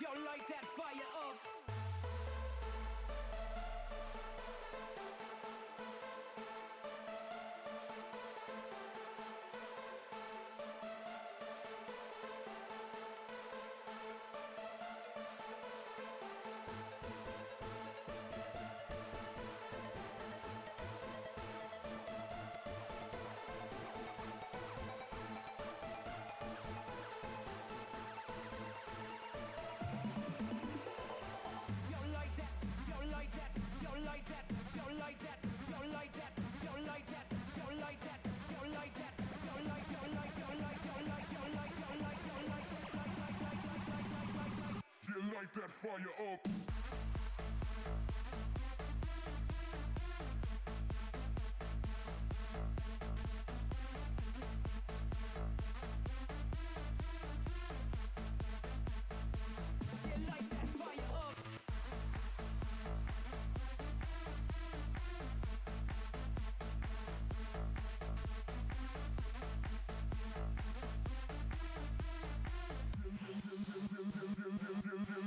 Light that fire up.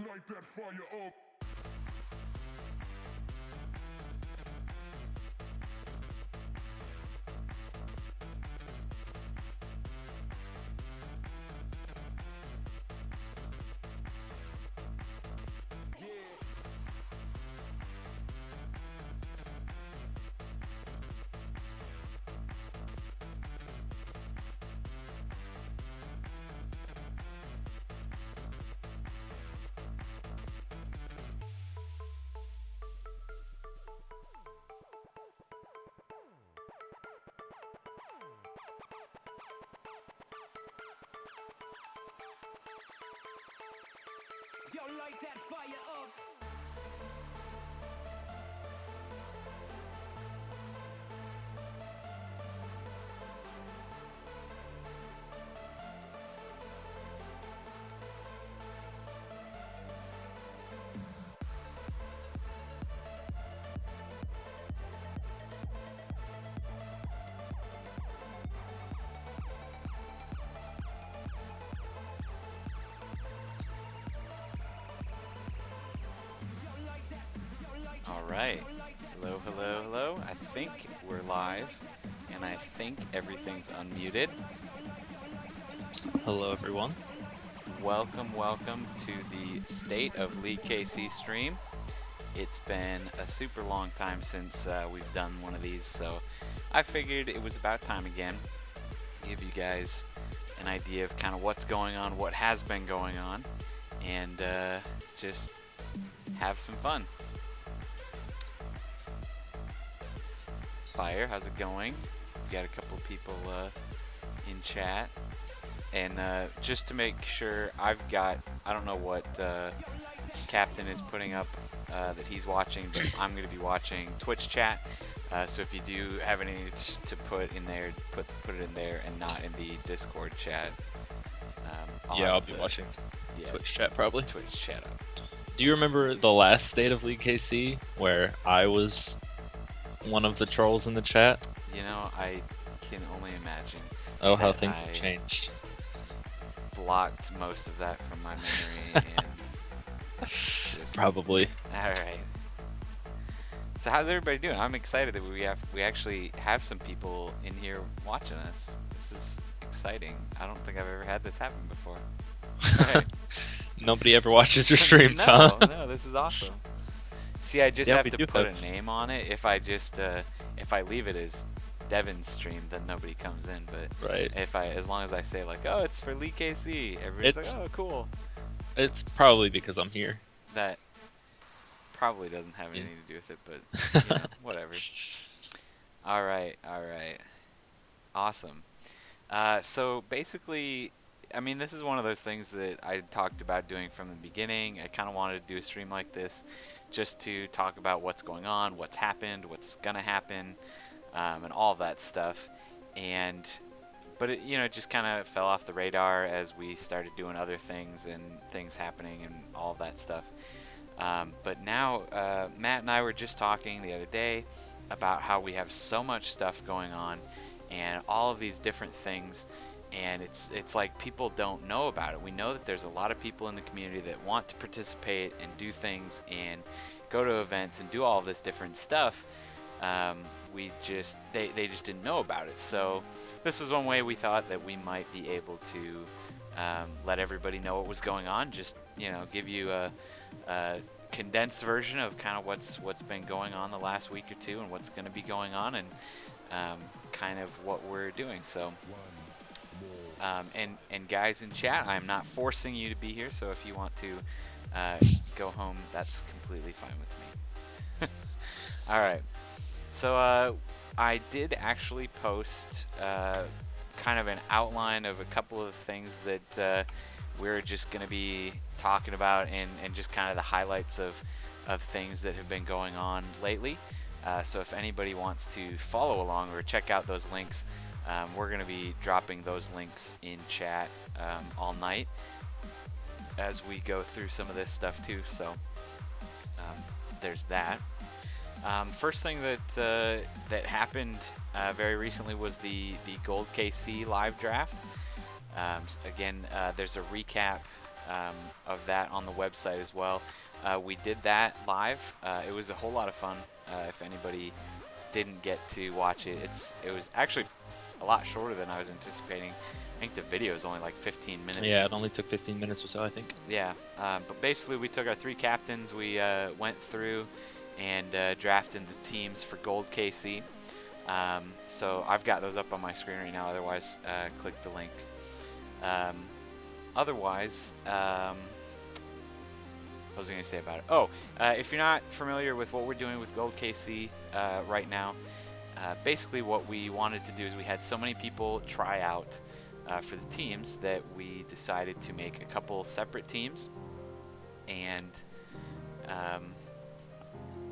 Light that fire up. Yo, light that fire up. Alright, hello, hello, hello. I think we're live, and I think everything's unmuted. Hello everyone. Welcome, welcome to the State of LeagueKC stream. It's been a super long time since we've done one of these, so I figured it was about time again. Give you guys an idea of kind of what's going on, what has been going on, and just have some fun. Fire, how's it going? We've got a couple people in chat, and just to make sure, I don't know what Captain is putting up that he's watching, but I'm going to be watching Twitch chat, so if you do have anything to put in there, put it in there and not in the Discord chat. I'll be watching Twitch chat probably. Twitch chat up. Do you remember the last State of LeagueKC where I was one of the trolls in the chat? You know, I can only imagine. Oh, how things have changed. Blocked most of that from my memory and just... Probably. Alright. So how's everybody doing? I'm excited that we actually have some people in here watching us. This is exciting. I don't think I've ever had this happen before. Right. Nobody ever watches your streams, no, huh? No, this is awesome. See, I just have to put a name on it. If I just if I leave it as Devin's stream, then nobody comes in. But right. as long as I say like, oh, it's for LeagueKC, everybody's like, oh, cool. It's probably because I'm here. That probably doesn't have anything to do with it, but you know, whatever. All right, awesome. So basically, I mean, this is one of those things that I talked about doing from the beginning. I kind of wanted to do a stream like this just to talk about what's going on, what's happened, what's gonna happen, and all of that stuff. But it, you know, just kind of fell off the radar as we started doing other things and things happening and all of that stuff. But now, Matt and I were just talking the other day about how we have so much stuff going on and all of these different things, and it's like people don't know about it. We know that there's a lot of people in the community that want to participate and do things and go to events and do all this different stuff. They just didn't know about it. So this was one way we thought that we might be able to let everybody know what was going on. Just give you a condensed version of kind of what's been going on the last week or two and what's going to be going on, and kind of what we're doing. So and guys in chat, I'm not forcing you to be here, so if you want to go home, that's completely fine with me. All right, so I did actually post kind of an outline of a couple of things that we're just going to be talking about, and just kind of the highlights of things that have been going on lately. So if anybody wants to follow along or check out those links, we're going to be dropping those links in chat all night as we go through some of this stuff too. So there's that. First thing that happened very recently was the LeagueKC live draft. Again, there's a recap of that on the website as well. We did that live. It was a whole lot of fun. If anybody didn't get to watch it, it was actually a lot shorter than I was anticipating. I think the video is only like 15 minutes. Yeah, it only took 15 minutes or so, I think. Yeah, but basically we took our 3 captains, we went through and drafted the teams for LeagueKC. So I've got those up on my screen right now, otherwise click the link. Otherwise, what was I going to say about it? Oh, if you're not familiar with what we're doing with LeagueKC right now, basically what we wanted to do is we had so many people try out for the teams that we decided to make a couple separate teams, and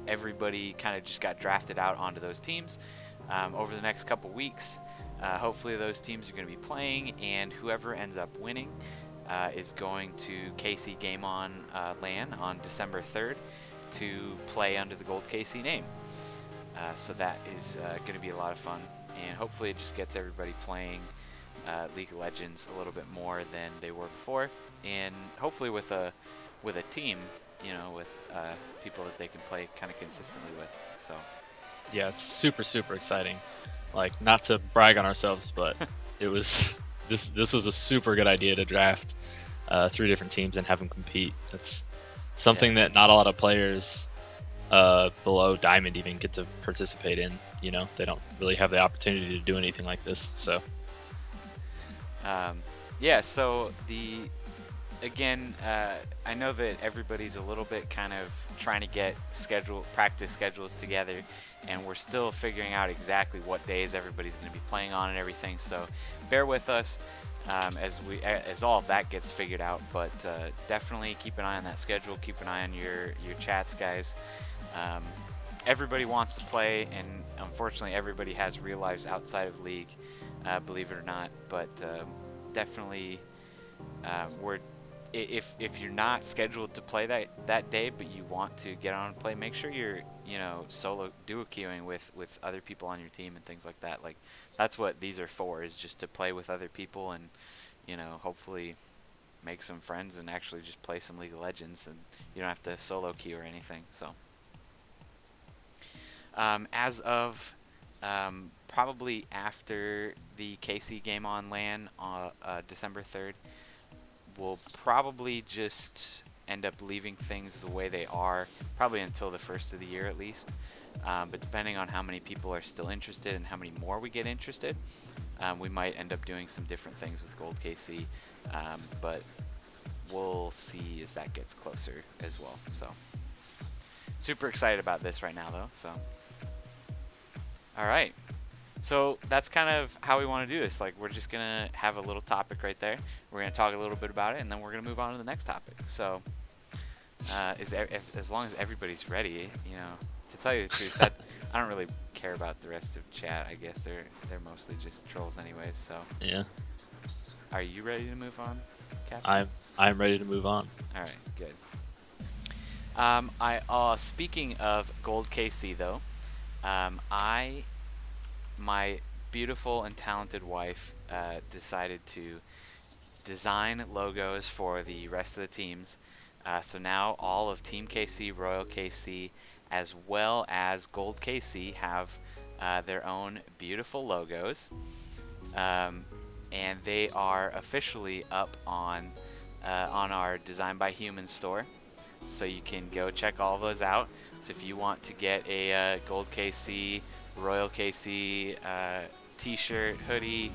everybody kind of just got drafted out onto those teams. Over the next couple weeks, hopefully those teams are going to be playing, and whoever ends up winning is going to KC Game On LAN on December 3rd to play under the LeagueKC name. So that is going to be a lot of fun, and hopefully it just gets everybody playing League of Legends a little bit more than they were before, and hopefully with a team, with people that they can play kind of consistently with. So yeah, it's super exciting. Like, not to brag on ourselves, but it was this was a super good idea to draft 3 different teams and have them compete. That's something that not a lot of players below Diamond even get to participate in. They don't really have the opportunity to do anything like this. So yeah, so I know that everybody's a little bit kind of trying to get practice schedules together, and we're still figuring out exactly what days everybody's going to be playing on and everything. So bear with us as all of that gets figured out. But definitely keep an eye on that schedule. Keep an eye on your chats, guys. Everybody wants to play, and unfortunately, everybody has real lives outside of League, believe it or not. But definitely, if you're not scheduled to play that day, but you want to get on and play, make sure you're solo duo queuing with other people on your team and things like that. Like, that's what these are for, is just to play with other people and hopefully make some friends and actually just play some League of Legends, and you don't have to solo queue or anything. So as of probably after the KC Game On LAN on December 3rd, we'll probably just end up leaving things the way they are, probably until the first of the year at least. But depending on how many people are still interested and how many more we get interested, we might end up doing some different things with LeagueKC. But we'll see as that gets closer as well. So super excited about this right now, though. So all right. So that's kind of how we want to do this. Like, we're just going to have a little topic right there. We're going to talk a little bit about it, and then we're going to move on to the next topic. So as long as everybody's ready, to tell you the truth, I don't really care about the rest of chat. I guess they're mostly just trolls anyways. So yeah. Are you ready to move on, Captain? I'm ready to move on. All right, good. Speaking of LeagueKC though, my beautiful and talented wife decided to design logos for the rest of the teams. So now all of Team KC, Royal KC, as well as Gold KC have their own beautiful logos. And they are officially up on our Design by Human store. So you can go check all of those out. So if you want to get a Gold KC, Royal KC t-shirt, hoodie,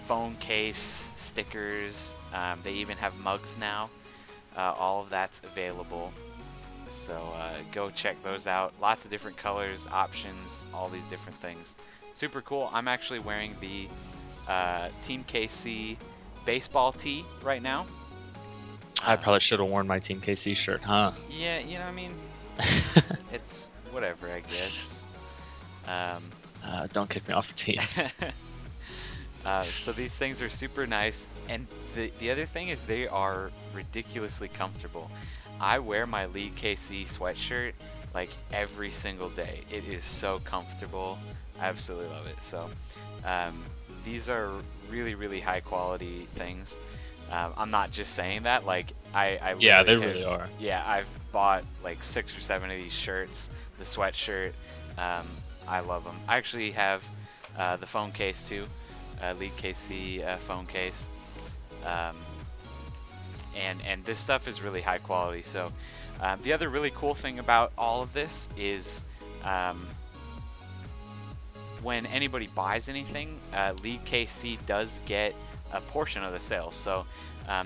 phone case, stickers, they even have mugs now. All of that's available. So go check those out. Lots of different colors, options, all these different things. Super cool. I'm actually wearing the Team KC baseball tee right now. I probably should have worn my Team KC shirt, huh? Yeah, you know, I mean, it's whatever, I guess. Don't kick me off the team. So these things are super nice, and the other thing is they are ridiculously comfortable. I wear my LeagueKC sweatshirt like every single day. It is so comfortable. I absolutely love it. So these are really, really high quality things. I'm not just saying that. Like I Yeah, they literally really are. Yeah, I've bought like 6 or 7 of these shirts. The sweatshirt, I love them. I actually have the phone case too, LeagueKC phone case, and this stuff is really high quality. So the other really cool thing about all of this is when anybody buys anything, LeagueKC does get a portion of the sale. So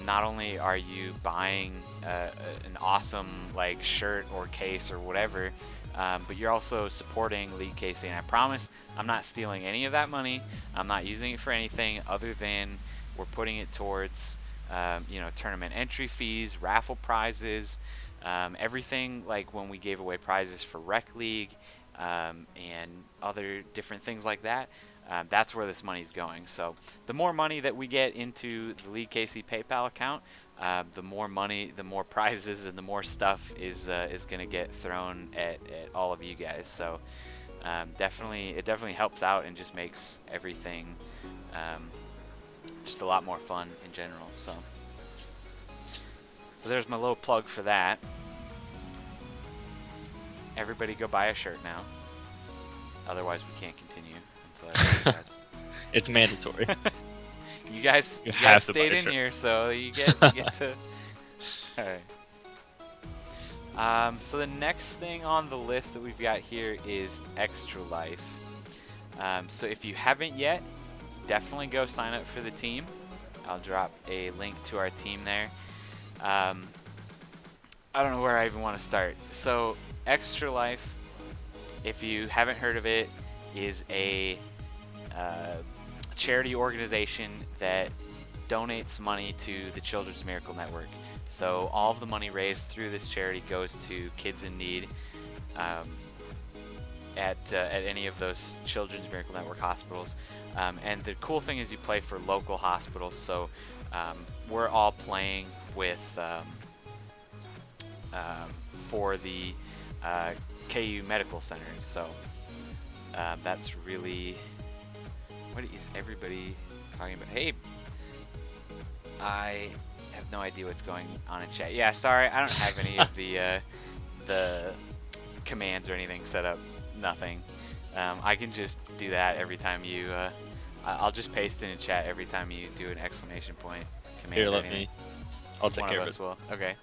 not only are you buying an awesome like shirt or case or whatever, but you're also supporting LeagueKC. And I promise I'm not stealing any of that money. I'm not using it for anything other than we're putting it towards tournament entry fees, raffle prizes, everything, like when we gave away prizes for Rec League and other different things like that. That's where this money is going. So the more money that we get into the LeagueKC PayPal account, the more money, the more prizes, and the more stuff is going to get thrown at all of you guys. So it definitely helps out and just makes everything just a lot more fun in general. So there's my little plug for that. Everybody go buy a shirt now. Otherwise we can't continue until I guys. It's mandatory. You guys have to stayed buy a in shirt. here, so you get to. All right. So the next thing on the list that we've got here is Extra Life. So if you haven't yet, definitely go sign up for the team. I'll drop a link to our team there. I don't know where I even want to start. So Extra Life, if you haven't heard of it, is a charity organization that donates money to the Children's Miracle Network. So all of the money raised through this charity goes to kids in need at any of those Children's Miracle Network hospitals. And the cool thing is you play for local hospitals. So we're all playing with for the KU Medical Center. So that's really... What is everybody talking about? Hey, I have no idea what's going on in chat. Yeah, sorry, I don't have any of the commands or anything set up. Nothing. I can just do that every time you. I'll just paste it in chat every time you do an exclamation point command. Here, let me. I'll take One care of of us it. will. Okay.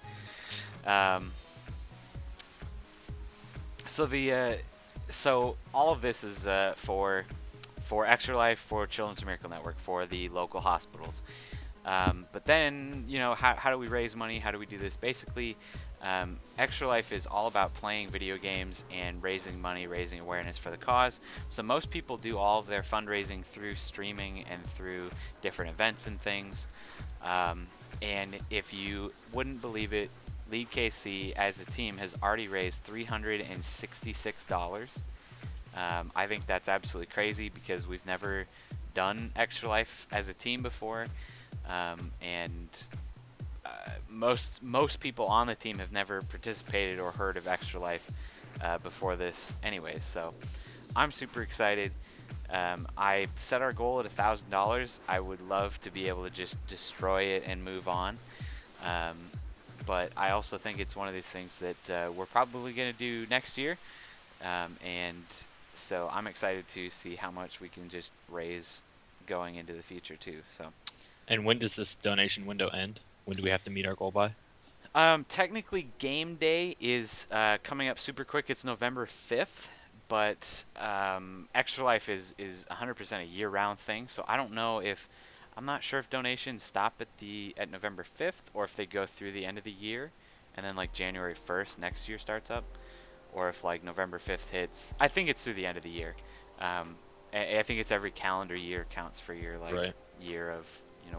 So all of this is for Extra Life, for Children's Miracle Network, for the local hospitals. But then, how do we raise money? How do we do this? Basically, Extra Life is all about playing video games and raising money, raising awareness for the cause. So most people do all of their fundraising through streaming and through different events and things. And if you wouldn't believe it, LeagueKC as a team has already raised $366. I think that's absolutely crazy because we've never done Extra Life as a team before, and most people on the team have never participated or heard of Extra Life before this anyways. So I'm super excited. I set our goal at $1,000. I would love to be able to just destroy it and move on. Um, but I also think it's one of these things that we're probably going to do next year. And so I'm excited to see how much we can just raise going into the future too. So And when does this donation window end? When do we have to meet our goal by? technically game day is coming up super quick. It's November 5th, but Extra Life is 100% a year-round thing. So I don't know if I'm not sure if donations stop at November 5th or if they go through the end of the year and then like January 1st next year starts up, or if like November 5th hits. I think it's through the end of the year. I think it's every calendar year counts for your like Right. year of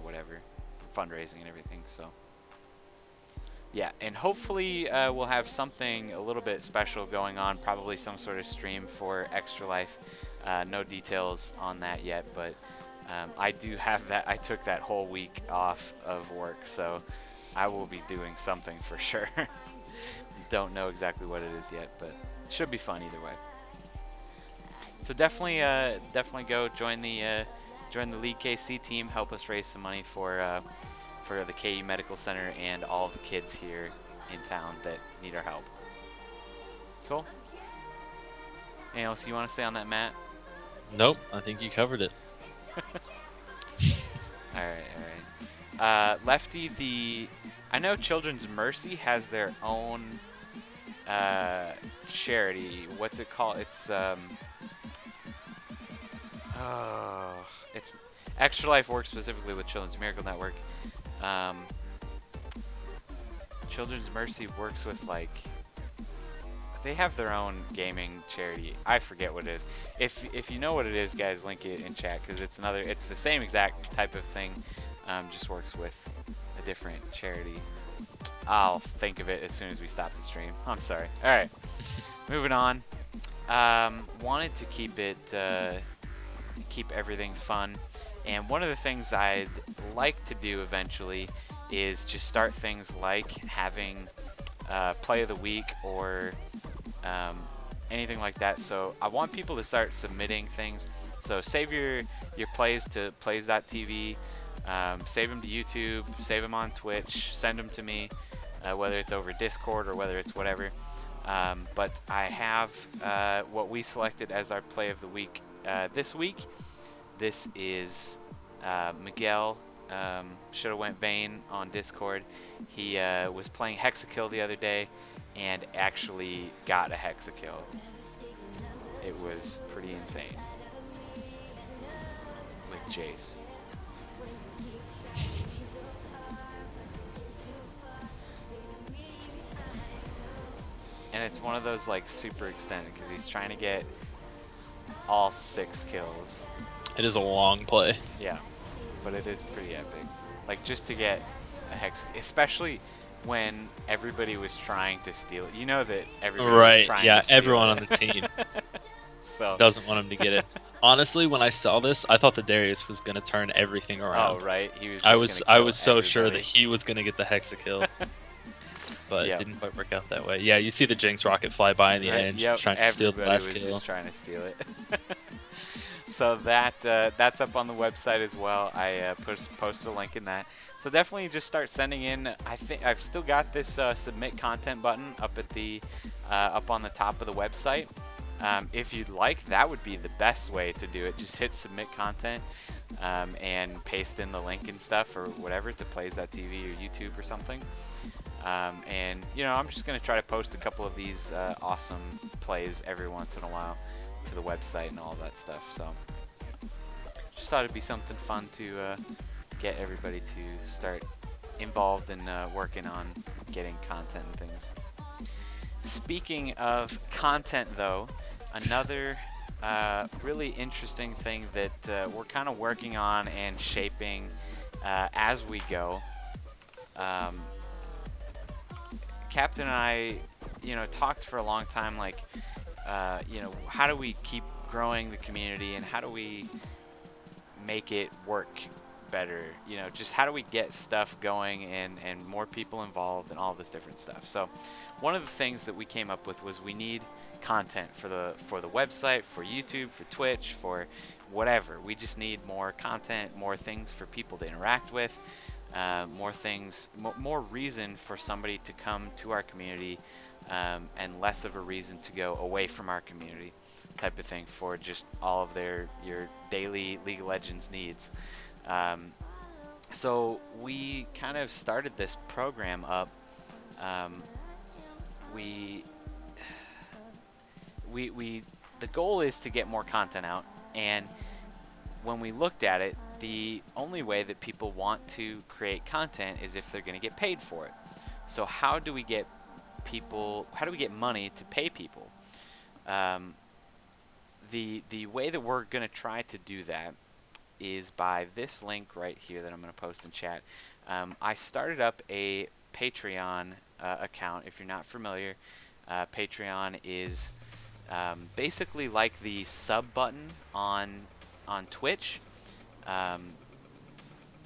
whatever fundraising and everything. So yeah, and hopefully we'll have something a little bit special going on. Probably some sort of stream for Extra Life. No details on that yet, but I do have that. I took that whole week off of work, so I will be doing something for sure. Don't know exactly what it is yet, but it should be fun either way. So definitely go join the LeagueKC team. Help us raise some money for the KU Medical Center and all of the kids here in town that need our help. Cool. Anything else you want to say on that, Matt? Nope, I think you covered it. All right. Lefty, I know Children's Mercy has their own charity. What's it called? It's it's Extra Life works specifically with Children's Miracle Network. Children's Mercy works with they have their own gaming charity. I forget what it is. If you know what it is, guys, link it in chat because it's the same exact type of thing, just works with a different charity. I'll think of it as soon as we stop the stream. I'm sorry. All right, moving on. Wanted to keep everything fun, and one of the things I'd like to do eventually is just start things like having play of the week or anything like that. So I want people to start submitting things. So save your plays to plays.tv, save them to YouTube, save them on Twitch, send them to me, whether it's over Discord or whether it's whatever. But I have what we selected as our play of the week this week. This is Miguel. Should have went Vane on Discord. He was playing Hexakill the other day and actually got a Hexakill. It was pretty insane with Jace. And it's one of those like super extended because he's trying to get all 6 kills. It is a long play. Yeah, but it is pretty epic. Like just to get a hex, especially when everybody was trying to steal it. You know that everybody was trying to steal everyone it. on the team So doesn't want him to get it. Honestly, when I saw this, I thought that Darius was gonna turn everything around. Oh right, he was. I was so sure that he was gonna get the Hexakill. But Yep. it didn't quite work out that way. Yeah, you see the Jinx rocket fly by in the end, Yep, trying to steal the last was kill. just trying to steal it. So that's up on the website as well. I posted a link in that. So definitely just start sending in. I think I've still got this submit content button up at the up on the top of the website. If you'd like, that would be the best way to do it. Just hit submit content and paste in the link and stuff or whatever to plays.tv or YouTube or something. And I'm just gonna try to post a couple of these awesome plays every once in a while to the website and all that stuff. So just thought it'd be something fun to get everybody to start involved in working on getting content and things. Speaking of content though, another really interesting thing that we're kind of working on and shaping as we go. Captain and I, talked for a long time, like, how do we keep growing the community and how do we make it work better, you know, just how do we get stuff going and more people involved and all this different stuff. So one of the things that we came up with was we need content for the website, for YouTube, for Twitch, for whatever. We just need more content, more things for people to interact with, more things, more reason for somebody to come to our community, and less of a reason to go away from our community, type of thing, for just all of your daily League of Legends needs. So we kind of started this program up. We the goal is to get more content out, and when we looked at it, the only way that people want to create content is if they're going to get paid for it. So how do we get money to pay people? The way that we're going to try to do that is by this link right here that I'm going to post in chat. I started up a Patreon account. If you're not familiar, Patreon is basically like the sub button on Twitch,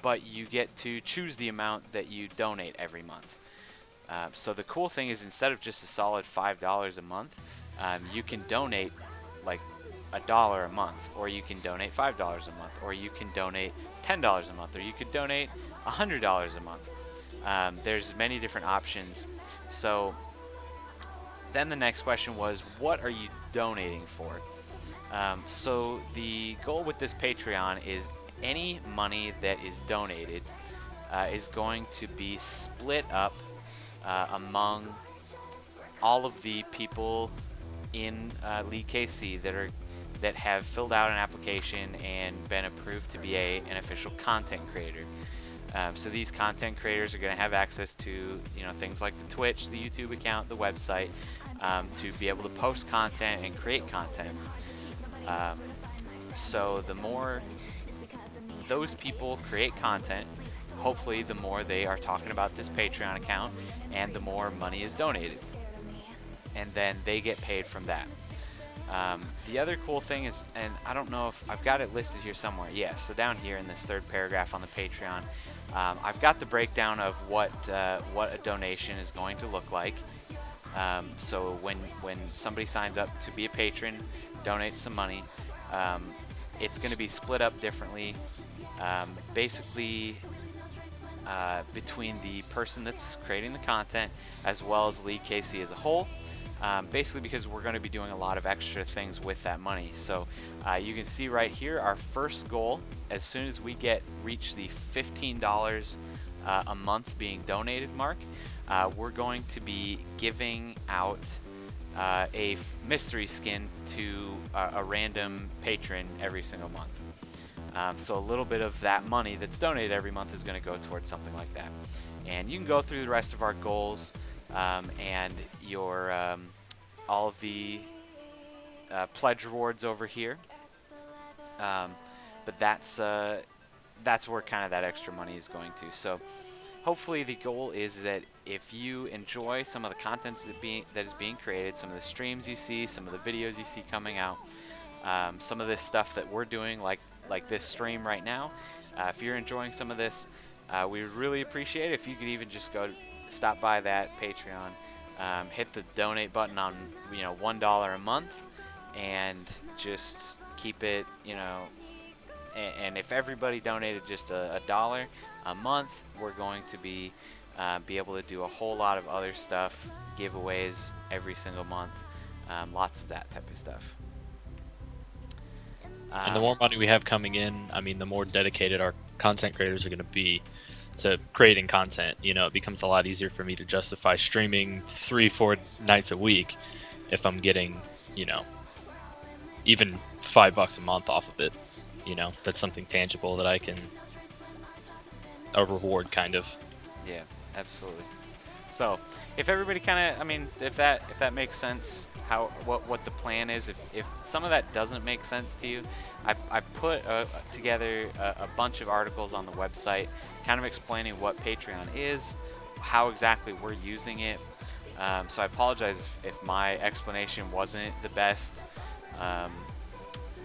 but you get to choose the amount that you donate every month. So the cool thing is, instead of just a solid $5 a month, you can donate like $1 a month, or you can donate $5 a month, or you can donate $10 a month, or you could donate $100 a month. There's many different options. So then the next question was, what are you donating for? So the goal with this Patreon is any money that is donated is going to be split up among all of the people in LeagueKC that have filled out an application and been approved to be an official content creator. So these content creators are going to have access to, you know, things like the Twitch, the YouTube account, the website, to be able to post content and create content. So the more those people create content, hopefully the more they are talking about this Patreon account, and the more money is donated, and then they get paid from that. The other cool thing is, and I don't know if I've got it listed here somewhere. Yeah, so down here in this third paragraph on the Patreon, I've got the breakdown of what a donation is going to look like. So when somebody signs up to be a patron, donates some money, it's going to be split up differently, basically between the person that's creating the content as well as LeagueKC as a whole. Basically because we're going to be doing a lot of extra things with that money. So you can see right here our first goal, as soon as we reach the $15 a month being donated mark, we're going to be giving out a mystery skin to a random patron every single month. So a little bit of that money that's donated every month is going to go towards something like that. And you can go through the rest of our goals and your all of the pledge rewards over here. But that's where kind of that extra money is going to. So hopefully the goal is that if you enjoy some of the content that is being created, some of the streams you see, some of the videos you see coming out, some of this stuff that we're doing, like this stream right now, if you're enjoying some of this, we would really appreciate it if you could even just stop by that Patreon, hit the donate button on, you know, $1 a month, and just keep it, you know. And if everybody donated just a dollar a month, we're going to be able to do a whole lot of other stuff, giveaways every single month, lots of that type of stuff. And the more money we have coming in, I mean, the more dedicated our content creators are going to be to creating content. You know, it becomes a lot easier for me to justify streaming 3-4 nights a week if I'm getting, you know, even $5 a month off of it. You know, that's something tangible that I can, a reward kind of. Yeah, absolutely. So if everybody kind of, I mean, if that makes sense, what the plan is, if some of that doesn't make sense to you, I put together a bunch of articles on the website kind of explaining what Patreon is, how exactly we're using it. So I apologize if my explanation wasn't the best.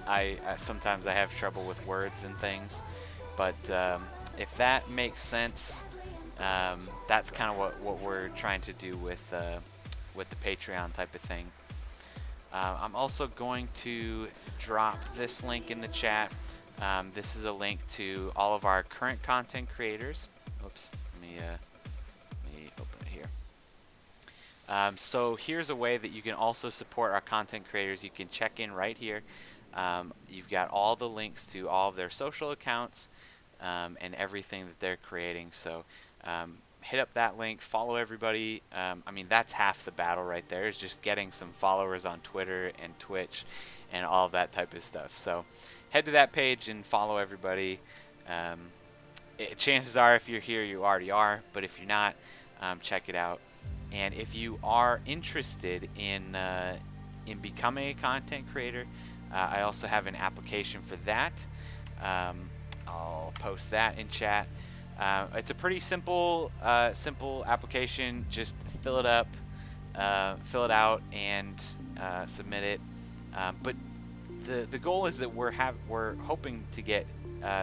I sometimes I have trouble with words and things, But if that makes sense, that's kind of what we're trying to do with the Patreon type of thing. I'm also going to drop this link in the chat. This is a link to all of our current content creators. Oops, let me open it here. So here's a way that you can also support our content creators. You can check in right here. You've got all the links to all of their social accounts and everything that they're creating. So hit up that link, follow everybody. I mean, that's half the battle right there, is just getting some followers on Twitter and Twitch and all of that type of stuff. So head to that page and follow everybody. Chances are, if you're here, you already are, but if you're not, check it out. And if you are interested in becoming a content creator, I also have an application for that. I'll post that in chat. It's a pretty simple application. Just fill it up, fill it out, and submit it. But the goal is that we're hoping to get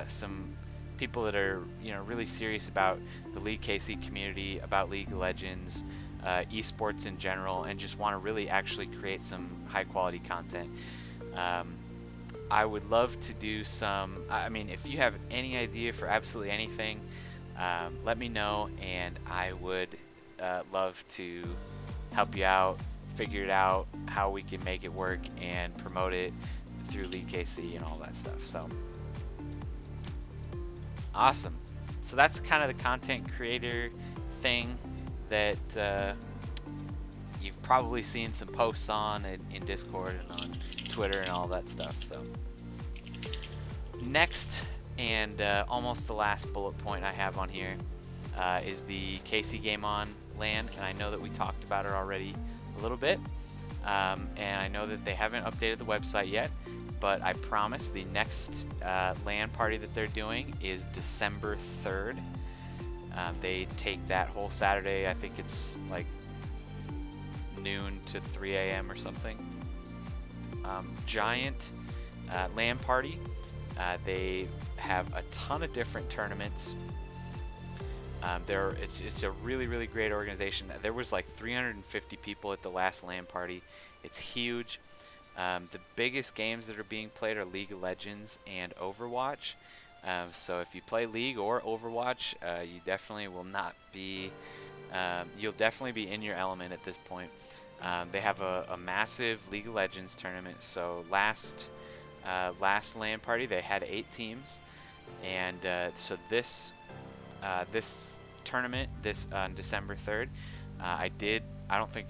some people that are really serious about the LeagueKC community, about League of Legends, esports in general, and just want to really actually create some high quality content. I would love to do some. I mean, if you have any idea for absolutely anything, let me know, and I would love to help you out, figure it out, how we can make it work, and promote it through LeagueKC and all that stuff. So awesome. So that's kind of the content creator thing that you've probably seen some posts on in Discord and on Twitter and all that stuff. So next, and almost the last bullet point I have on here, is the KC Game On LAN, and I know that we talked about it already a little bit, and I know that they haven't updated the website yet, but I promise the next LAN party that they're doing is December 3rd. They take that whole Saturday. I think it's like noon to 3 a.m. or something. Giant LAN party. They have a ton of different tournaments. It's a really great organization. There was like 350 people at the last LAN party. It's huge. The biggest games that are being played are League of Legends and Overwatch. So if you play League or Overwatch, you definitely will not be. You'll definitely be in your element at this point. They have a massive League of Legends tournament. So last LAN party they had 8 teams, and so this tournament on December 3rd, I don't think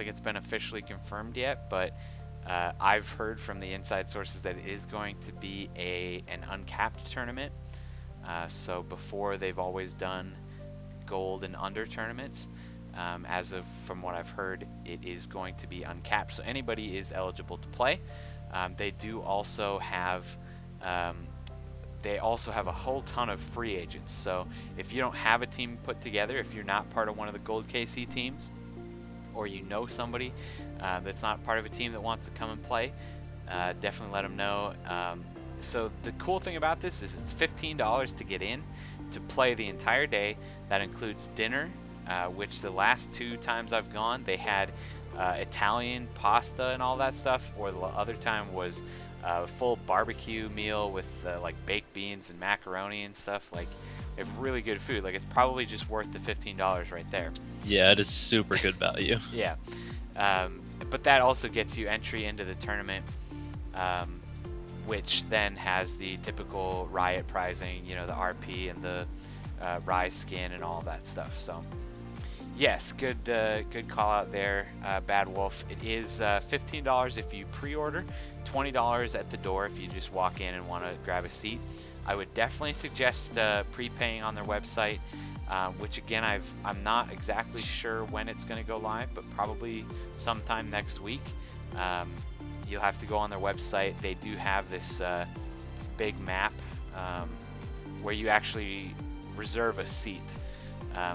it's been officially confirmed yet, but I've heard from the inside sources that it is going to be an uncapped tournament. So before, they've always done gold and under tournaments. From what I've heard, it is going to be uncapped, so anybody is eligible to play. They also have a whole ton of free agents. So if you don't have a team put together, if you're not part of one of the Gold KC teams, or you know somebody that's not part of a team that wants to come and play, definitely let them know. So the cool thing about this is it's $15 to get in to play the entire day. That includes dinner, which the last 2 times I've gone, they had Italian pasta and all that stuff, or the other time was a full barbecue meal with like baked beans and macaroni and stuff. Like, they have really good food. Like, it's probably just worth the $15 right there. Yeah, it is super good value. Yeah. But that also gets you entry into the tournament, which then has the typical Riot pricing, the RP and the Rise skin and all that stuff. So yes, good call out there, Bad Wolf. It is $15 if you pre-order, $20 at the door if you just walk in and want to grab a seat. I would definitely suggest prepaying on their website, which again, I'm not exactly sure when it's going to go live, but probably sometime next week. You'll have to go on their website. They do have this big map where you actually reserve a seat.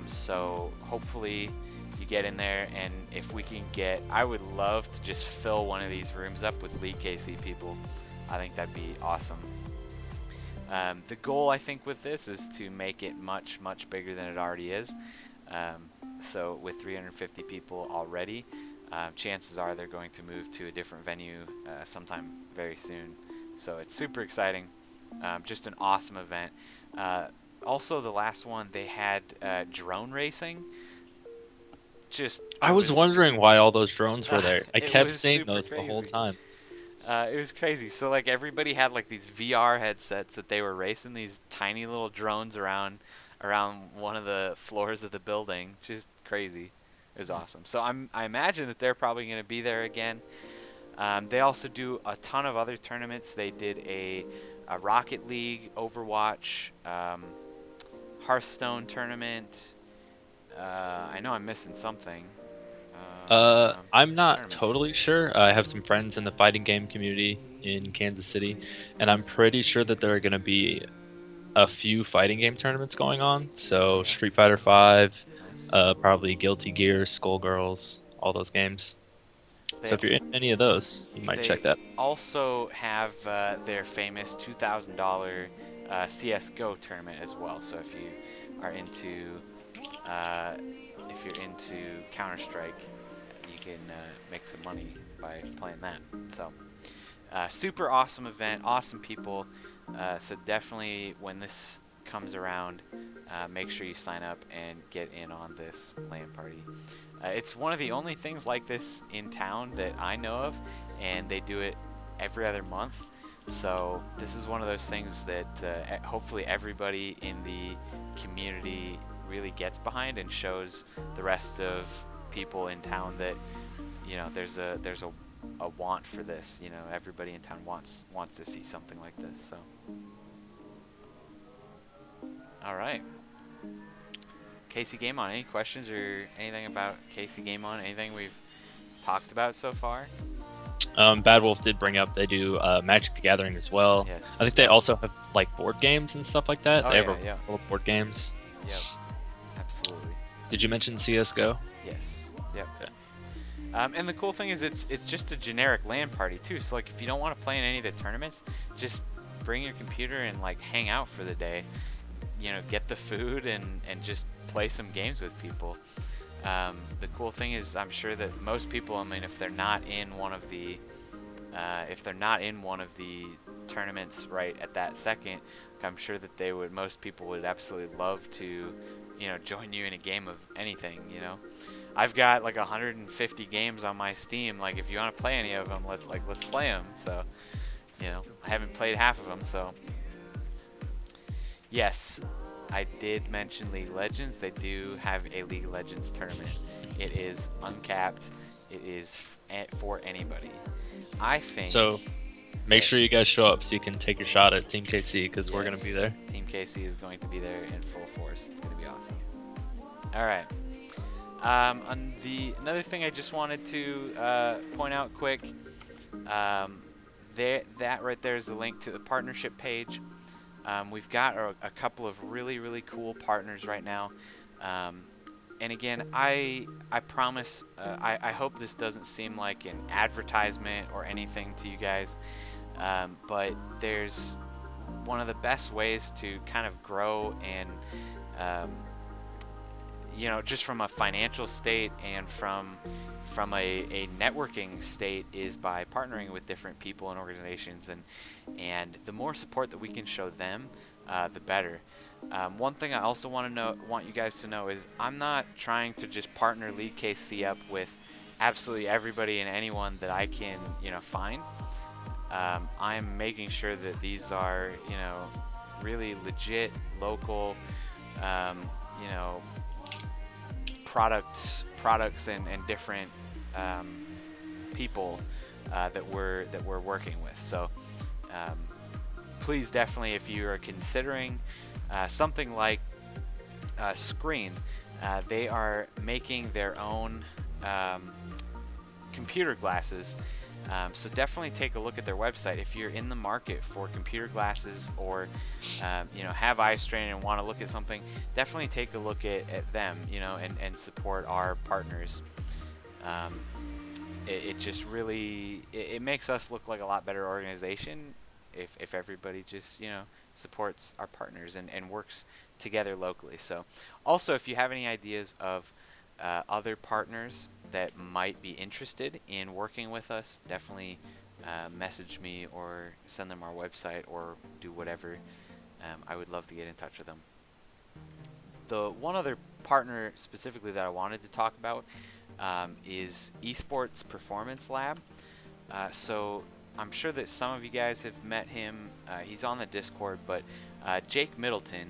So hopefully you get in there, and if we can I would love to just fill one of these rooms up with LeagueKC people. I think that'd be awesome. The goal, I think, with this is to make it much, much bigger than it already is. So with 350 people already, chances are they're going to move to a different venue sometime very soon. So it's super exciting. Just an awesome event. Also, the last one, they had drone racing. I was wondering why all those drones were there. I It kept was seeing super those the whole crazy. time. It was crazy. So like everybody had like these VR headsets that they were racing these tiny little drones around one of the floors of the building. Just crazy. It was awesome. So I imagine that they're probably going to be there again. They also do a ton of other tournaments. They did a Rocket League, Overwatch, Hearthstone tournament. I know I'm missing something. I'm not Tournaments. totally sure. I have some friends in the fighting game community in Kansas City, and I'm pretty sure that there are going to be a few fighting game tournaments going on. So Street Fighter 5, Nice. probably Guilty Gear, Skullgirls, all those games. So if you're in any of those, you might check that. Also have their famous $2,000 CS:GO tournament as well. So if you are into Counter-Strike, you can make some money by playing that. So super awesome event, awesome people. So definitely when this comes around, make sure you sign up and get in on this LAN party. It's one of the only things like this in town that I know of, and they do it every other month. So this is one of those things that hopefully everybody in the community really gets behind and shows the rest of people in town that, you know, there's a want for this. You know, everybody in town wants to see something like this. So all right. KC Game On, any questions or anything about KC Game On? Anything we've talked about so far? Bad Wolf did bring up they do Magic the Gathering as well. Yes. I think they also have like board games and stuff like that. Oh, they have yeah. a lot of board games. Yep. Absolutely. Did you mention CS:GO? Yes. Yep. Okay. And the cool thing is it's just a generic LAN party too. So like if you don't want to play in any of the tournaments, just bring your computer and like hang out for the day. You know, get the food and just play some games with people. The cool thing is I'm sure that most people, I mean, if they're not in one of the tournaments right at that second, I'm sure that most people would absolutely love to, you know, join you in a game of anything. You know, I've got like 150 games on my Steam. Like if you want to play any of them, let's play them. So, you know, I haven't played half of them, so. Yes, I did mention League of Legends. They do have a League of Legends tournament. It is uncapped. It is for anybody. I think. So make sure you guys show up so you can take your shot at Team KC because we're going to be Yes, there. Team KC is going to be there in full force. It's going to be awesome. All right. Another thing I just wanted to point out quick. That right there is the link to the partnership page. We've got a couple of really, really cool partners right now. And again, I promise, I hope this doesn't seem like an advertisement or anything to you guys, but there's one of the best ways to kind of grow and, you know, just from a financial state and from a networking state is by partnering with different people and organizations, and the more support that we can show them, the better. One thing I also want you guys to know is I'm not trying to just partner LeagueKC up with absolutely everybody and anyone that I can, you know, find. I'm making sure that these are, you know, really legit local, you know, products and different people that we're working with. So please definitely, if you are considering something like Screen, they are making their own computer glasses. So definitely take a look at their website if you're in the market for computer glasses, or you know, have eye strain and want to look at something. Definitely take a look at them, you know, and support our partners. Um, it just really it makes us look like a lot better organization if everybody just supports our partners and works together locally. So also, if you have any ideas of other partners that might be interested in working with us, definitely message me or send them our website or do whatever. I would love to get in touch with them. The one other partner specifically that I wanted to talk about is Esports Performance Lab. So I'm sure that some of you guys have met him. He's on the Discord, but Jake Middleton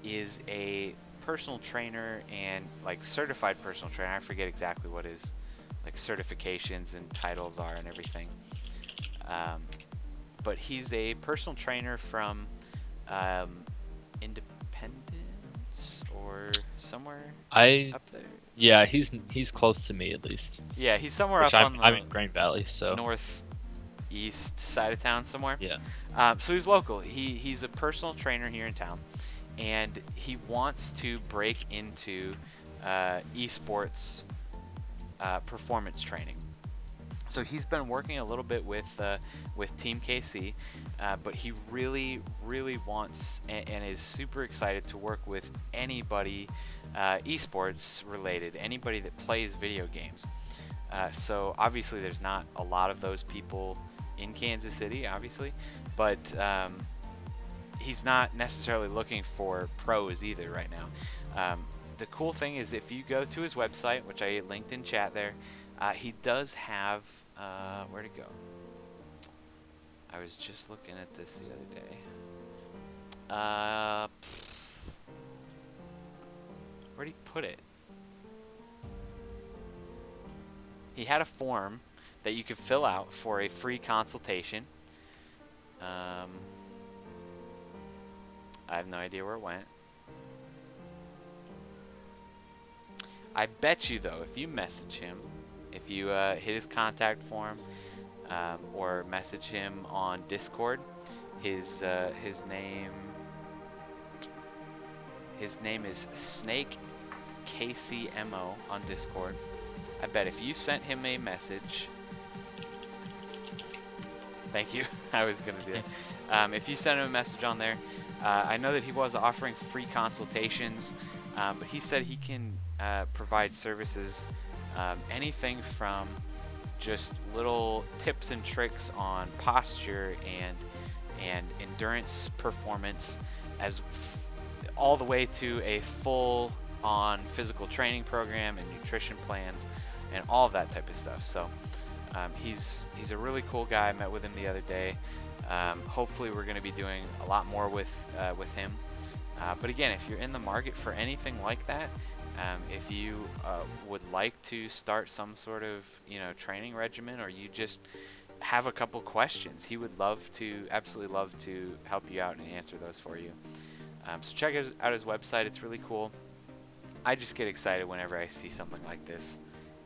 is a personal trainer and like certified personal trainer. I forget exactly what his like certifications and titles are and everything. But he's a personal trainer from Independence or somewhere up there. Yeah, he's close to me at least. Yeah, he's somewhere Which up on I'm the in Grain Valley, so northeast side of town somewhere. yeah. So he's local. He's a personal trainer here in town, and he wants to break into esports performance training. So he's been working a little bit with Team KC, but he really, really wants and is super excited to work with anybody esports related, anybody that plays video games. So obviously there's not a lot of those people in Kansas City, obviously, but he's not necessarily looking for pros either right now. The cool thing is if you go to his website, which I linked in chat there, he does have, where'd it go? I was just looking at this the other day. Where'd he put it? He had a form that you could fill out for a free consultation. I have no idea where it went. I bet you, though, if you message him, if you hit his contact form or message him on Discord, his name is Snake KCMO on Discord. I bet if you sent him a message, thank you. I was gonna do that. If you sent him a message on there, I know that he was offering free consultations, but he said he can provide services, anything from just little tips and tricks on posture and endurance performance, all the way to a full on physical training program and nutrition plans and all of that type of stuff. So he's a really cool guy. I met with him the other day. Hopefully we're going to be doing a lot more with him. But again, if you're in the market for anything like that, if you would like to start some sort of training regimen, or you just have a couple questions, he would absolutely love to help you out and answer those for you. So check out his website. It's really cool. I just get excited whenever I see something like this,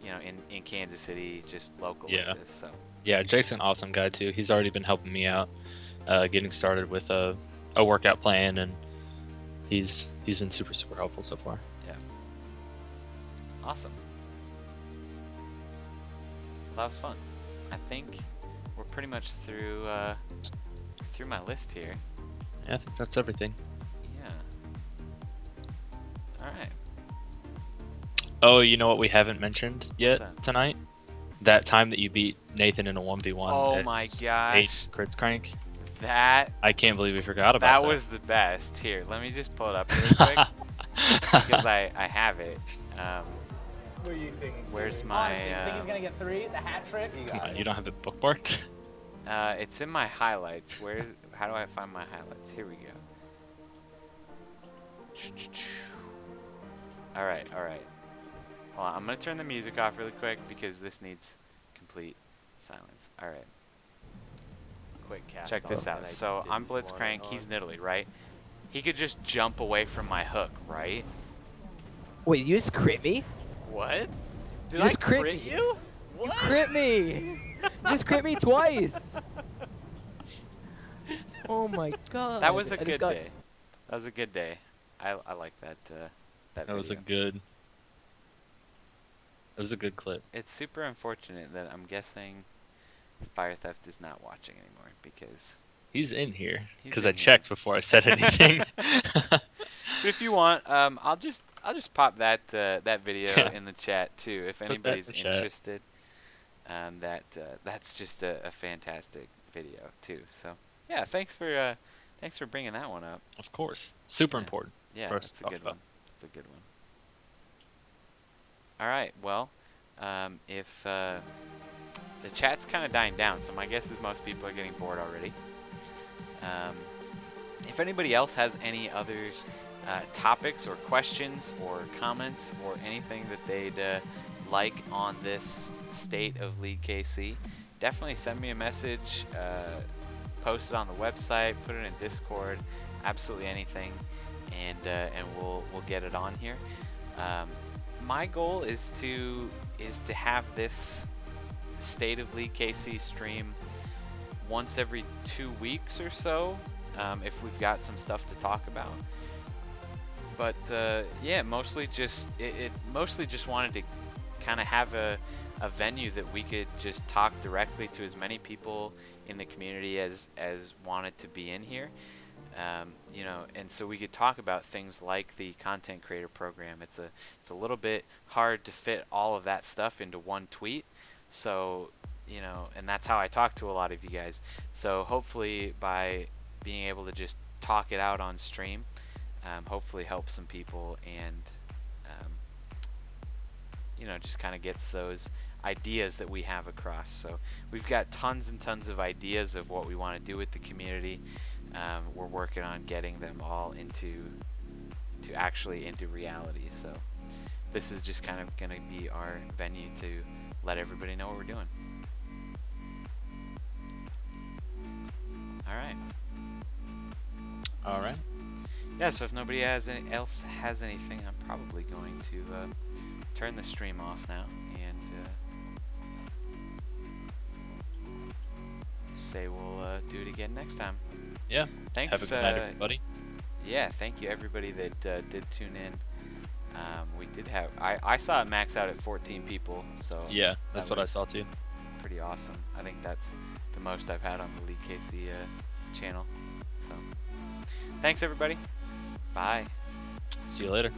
in Kansas City, just local like this. So yeah, Jake's an awesome guy too. He's already been helping me out, getting started with a workout plan, and he's been super helpful so far. Yeah. Awesome. Well, that was fun. I think we're pretty much through my list here. Yeah, I think that's everything. Yeah. All right. Oh, you know what we haven't mentioned yet that? tonight? That time that you beat Nathan in a 1v1. Oh my gosh. Crits Crank. I can't believe we forgot about that. That was the best. Here, let me just pull it up really quick because I have it. What are you thinking? Where's my? Honestly, you think he's gonna get 3? The hat trick? You don't have it bookmarked? It's in my highlights. How do I find my highlights? Here we go. All right. Hold on, I'm gonna turn the music off really quick because this needs complete silence. All right. Quick cast. Check this out. So I'm Blitzcrank. He's Nidalee, right? He could just jump away from my hook, right? Wait, you just crit me? What? Did You I just crit crit me. you? You crit me! You just crit me twice! Oh my god. That was a I just good got- day. That was a good day. I like that. That That was a video. good. It was a good clip. It's super unfortunate that I'm guessing Fire Theft is not watching anymore because He's in here He's because in I here. checked before I said anything. But if you want, I'll just pop that that video Yeah. in the chat too. If Put that in anybody's the chat. interested, that's just a fantastic video too. So yeah, thanks for bringing that one up. Of course. Super Yeah. important. Yeah, for us that's to a talk good about. one. That's a good one. All right, well, if the chat's kind of dying down, so my guess is most people are getting bored already. If anybody else has any other topics or questions or comments or anything that they'd like on this state of LeagueKC, definitely send me a message, post it on the website, put it in Discord, absolutely anything, and we'll get it on here. My goal is to have this State of LeagueKC stream once every 2 weeks or so, if we've got some stuff to talk about. But yeah, mostly just mostly just wanted to kind of have a venue that we could just talk directly to as many people in the community as wanted to be in here. You know, and so we could talk about things like the content creator program. It's a little bit hard to fit all of that stuff into one tweet. So, you know, and that's how I talk to a lot of you guys. So hopefully by being able to just talk it out on stream, hopefully help some people and, you know, just kind of gets those ideas that we have across. So we've got tons and tons of ideas of what we want to do with the community. We're working on getting them all into reality. So this is just kind of going to be our venue to let everybody know what we're doing. All right. All right. Yeah, so if nobody else has anything, I'm probably going to turn the stream off now and say we'll do it again next time. Yeah. Thanks. Have a good night, everybody. Yeah, thank you everybody that did tune in. We did have I saw it max out at 14 people, so Yeah, that's that what I was saw too. pretty awesome. I think that's the most I've had on the LeagueKC channel. So thanks everybody. Bye. See you later.